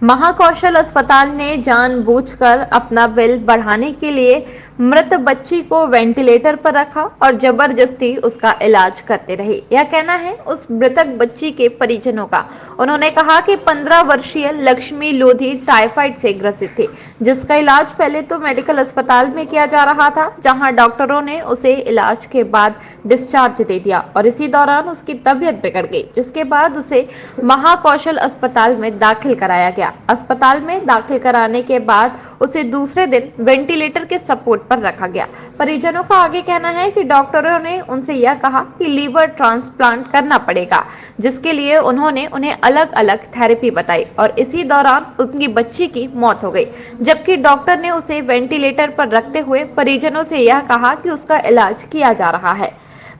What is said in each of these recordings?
महाकौशल अस्पताल ने जानबूझकर अपना बिल बढ़ाने के लिए मृत बच्ची को वेंटिलेटर पर रखा और जबरदस्ती उसका इलाज करते रहे। यह कहना है उस मृतक बच्ची के परिजनों का। उन्होंने कहा कि 15 वर्षीय लक्ष्मी लोधी टाइफाइड से ग्रसित थी, जिसका इलाज पहले तो मेडिकल अस्पताल में किया जा रहा था, जहां डॉक्टरों ने उसे इलाज के बाद डिस्चार्ज दे दिया और इसी दौरान उसकी तबीयत बिगड़ गई, जिसके बाद उसे महाकौशल अस्पताल में दाखिल कराया गया। अस्पताल में दाखिल कराने के बाद उसे दूसरे दिन वेंटिलेटर के सपोर्ट पर रखा गया। परिजनों का आगे कहना है कि डॉक्टरों ने उनसे यह कहा कि लीवर ट्रांसप्लांट करना पड़ेगा, जिसके लिए उन्होंने उन्हें अलग अलग थेरेपी बताई और इसी दौरान उनकी बच्ची की मौत हो गई, जबकि डॉक्टर ने उसे वेंटिलेटर पर रखते हुए परिजनों से यह कहा कि उसका इलाज किया जा रहा है।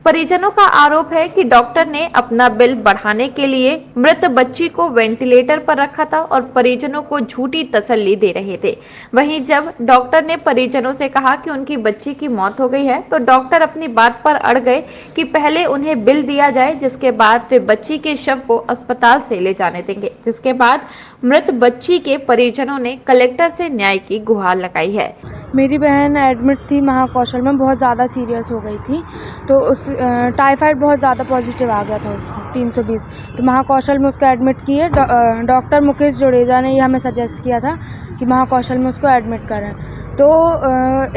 परिजनों का आरोप है कि डॉक्टर ने अपना बिल बढ़ाने के लिए मृत बच्ची को वेंटिलेटर पर रखा था और परिजनों को झूठी तसल्ली दे रहे थे। वहीं जब डॉक्टर ने परिजनों से कहा कि उनकी बच्ची की मौत हो गई है, तो डॉक्टर अपनी बात पर अड़ गए कि पहले उन्हें बिल दिया जाए, जिसके बाद वे बच्ची के शव को अस्पताल से ले जाने देंगे। जिसके बाद मृत बच्ची के परिजनों ने कलेक्टर से न्याय की गुहार लगाई है। मेरी बहन एडमिट थी महाकौशल में, बहुत ज़्यादा सीरियस हो गई थी, तो उस टाइफाइड बहुत ज़्यादा पॉजिटिव आ गया था उसको 320। तो महाकौशल में उसको एडमिट किए। डॉक्टर मुकेश जुड़ेजा ने ये हमें सजेस्ट किया था कि महाकौशल में उसको एडमिट करें। तो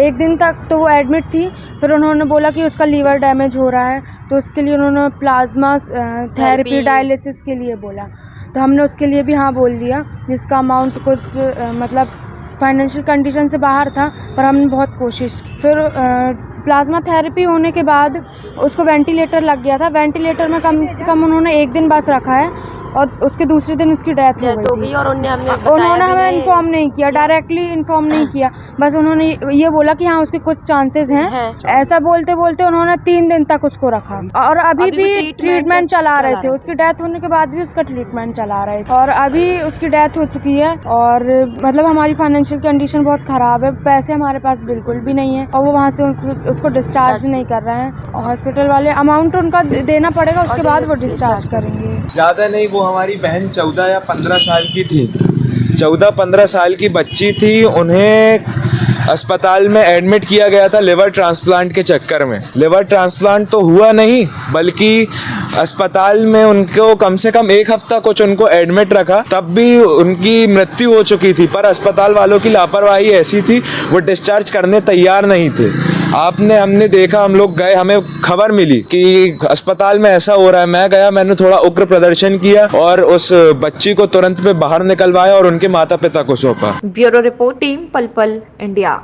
एक दिन तक तो वो एडमिट थी, फिर उन्होंने बोला कि उसका लीवर डैमेज हो रहा है, तो उसके लिए उन्होंने प्लाज्मा थेरेपी डायलिसिस के लिए बोला। तो हमने उसके लिए भी हाँ बोल दिया, जिसका अमाउंट कुछ मतलब फाइनेंशियल कंडीशन से बाहर था, पर हमने बहुत कोशिश। फिर प्लाज्मा थेरेपी होने के बाद उसको वेंटिलेटर लग गया था। वेंटिलेटर में कम से कम उन्होंने एक दिन बस रखा है और उसके दूसरे दिन उसकी डेथ हो गई थी। और उन्होंने हमें इन्फॉर्म नहीं किया, डायरेक्टली इन्फॉर्म नहीं किया, बस उन्होंने ये बोला कि हाँ उसके कुछ चांसेस हैं। ऐसा बोलते बोलते उन्होंने 3 दिन तक उसको रखा और अभी भी ट्रीटमेंट चला रहे थे। उसकी डेथ होने के बाद भी उसका ट्रीटमेंट चला रहे थे और अभी उसकी डेथ हो चुकी है। और मतलब हमारी फाइनेंशियल कंडीशन बहुत ख़राब है, पैसे हमारे पास बिल्कुल भी नहीं है और वो वहाँ से उसको डिस्चार्ज नहीं कर रहे हैं। और हॉस्पिटल वाले अमाउंट उनका देना पड़ेगा, उसके बाद वो डिस्चार्ज करेंगे। ज़्यादा नहीं, वो हमारी बहन 14 या 15 साल की थी। 14-15 साल की बच्ची थी। उन्हें अस्पताल में एडमिट किया गया था लिवर ट्रांसप्लांट के चक्कर में। लिवर ट्रांसप्लांट तो हुआ नहीं, बल्कि अस्पताल में उनको कम से कम 1 हफ्ता कुछ उनको एडमिट रखा, तब भी उनकी मृत्यु हो चुकी थी। पर अस्पताल वालों की लापरवाही ऐसी थी, वो डिस्चार्ज करने तैयार नहीं थे। हमने देखा, हम लोग गए, हमें खबर मिली कि अस्पताल में ऐसा हो रहा है। मैं गया, मैंने थोड़ा उग्र प्रदर्शन किया और उस बच्ची को तुरंत में बाहर निकलवाया और उनके माता पिता को सौंपा। ब्यूरो रिपोर्ट, टीम पल पल इंडिया।